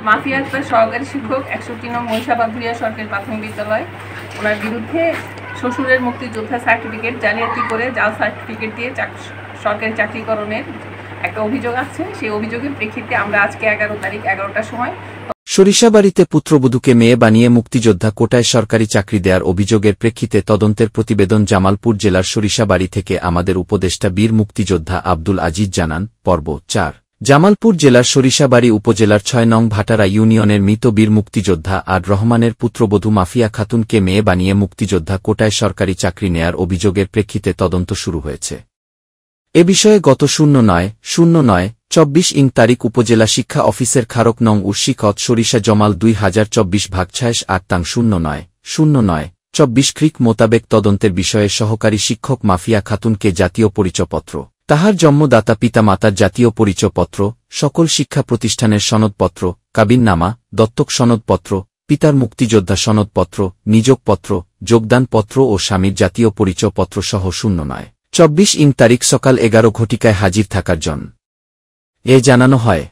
Mafia Akter সহকারী শিক্ষক 61 নং মহিষাবাদুরিয়া সরকারি প্রাথমিক বিদ্যালয়, ওনার বিরুদ্ধে শ্বশুরের মুক্তিযোদ্ধা সার্টিফিকেট জালিয়াতি করে জাল সার্টিফিকেট দিয়ে সরকারি চাকরিকরণের একটা অভিযোগ আছে। সেই অভিযোগের প্রেক্ষিতে আমরা আজকে 11 তারিখ 11টার সময় সরিষাবাড়িতে পুত্রবধূকে মেয়ে বানিয়ে মুক্তিযোদ্ধা কোটায় সরকারি চাকরি দেওয়ার অভিযোগের প্রেক্ষিতে তদন্তের প্রতিবেদন জামালপুর জেলার সরিষাবাড়ি থেকে আমাদের উপদেষ্টা বীর মুক্তিযোদ্ধা আব্দুল আজিজ জানান। পর্ব 4। জামালপুর জেলার সরিষাবাড়ি উপজেলার 6 নং ভাটারা ইউনিয়নের মৃত বীর মুক্তিযোদ্ধা আর রহমানের পুত্রবধূ মাফিয়া খাতুনকে মেয়ে বানিয়ে মুক্তিযোদ্ধা কোটায় সরকারি চাকরি নেয়ার অভিযোগের প্রেক্ষিতে তদন্ত শুরু হয়েছে। এ বিষয়ে গত 09/09/24 তারিখ উপজেলা শিক্ষা অফিসের খারক নং উর্শিকত সরিষা জমাল 2024/26/09/09/24 খ্রিক মোতাবেক তদন্তের বিষয়ে সহকারী শিক্ষক মাফিয়া খাতুনকে জাতীয় পরিচয়পত্র, তাহার জন্মদাতা পিতামাতার জাতীয় পরিচয়পত্র, সকল শিক্ষা প্রতিষ্ঠানের সনদপত্র, কাবিননামা, দত্তক সনদপত্র, পিতার মুক্তিযোদ্ধা সনদপত্র, নিযোগপত্র, যোগদানপত্র ও স্বামীর জাতীয় পরিচয়পত্র সহ 09/24 তারিখ সকাল 11 ঘটিকায় হাজির থাকার জন্য জানানো হয়।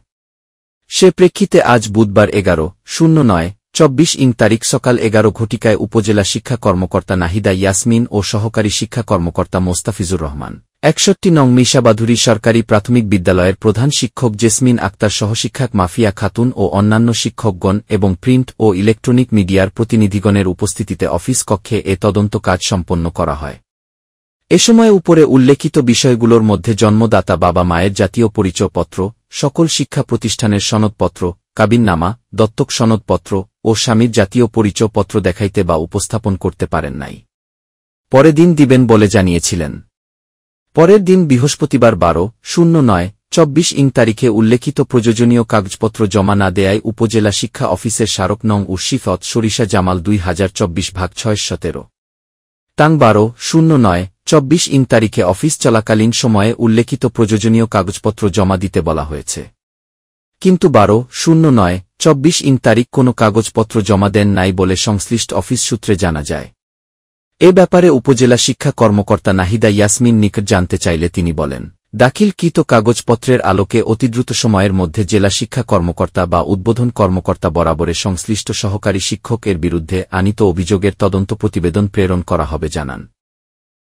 সে প্রেক্ষিতে আজ বুধবার 11/09/24 তারিখ সকাল 11 ঘটিকায় উপজেলা শিক্ষা কর্মকর্তা নাহিদা ইয়াসমিন ও সহকারী শিক্ষা কর্মকর্তা মোস্তাফিজুর রহমান, 61 নং মীশাবাধুরী সরকারি প্রাথমিক বিদ্যালয়ের প্রধান শিক্ষক জেসমিন আক্তার সহশিক্ষক মাফিয়া খাতুন ও অন্যান্য শিক্ষকগণ এবং প্রিন্ট ও ইলেকট্রনিক মিডিয়ার প্রতিনিধিগণের উপস্থিতিতে অফিস কক্ষে এ তদন্ত কাজ সম্পন্ন করা হয়। এ সময় উপরে উল্লেখিত বিষয়গুলোর মধ্যে জন্মদাতা বাবা মায়ের জাতীয় পরিচয়পত্র, সকল শিক্ষা প্রতিষ্ঠানের সনদপত্র, কাবিননামা, দত্তক সনদপত্র ও স্বামীর জাতীয় পরিচয়পত্র দেখাইতে বা উপস্থাপন করতে পারেন নাই। পরের দিন দিবেন বলে জানিয়েছিলেন। পরের দিন বৃহস্পতিবার 12/09/24 তারিখে উল্লেখিত প্রয়োজনীয় কাগজপত্র জমা না দেয়ায় উপজেলা শিক্ষা অফিসের স্মারক নং উর্শিফত সরিষা জামাল 2024/6/17 টাং 12/09/24 তারিখে অফিস চলাকালীন সময়ে উল্লেখিত প্রয়োজনীয় কাগজপত্র জমা দিতে বলা হয়েছে, কিন্তু 12/09/24 তারিখ কোনো কাগজপত্র জমা দেন নাই বলে সংশ্লিষ্ট অফিস সূত্রে জানা যায়। এ ব্যাপারে উপজেলা শিক্ষা কর্মকর্তা নাহিদা ইয়াসমিন নিকট জানতে চাইলে তিনি বলেন, দাখিলকৃত কাগজপত্রের আলোকে অতিদ্রুত সময়ের মধ্যে জেলা শিক্ষা কর্মকর্তা বা উদ্বোধন কর্মকর্তা বরাবরে সংশ্লিষ্ট সহকারী শিক্ষক এর বিরুদ্ধে আনিত অভিযোগের তদন্ত প্রতিবেদন প্রেরণ করা হবে জানান।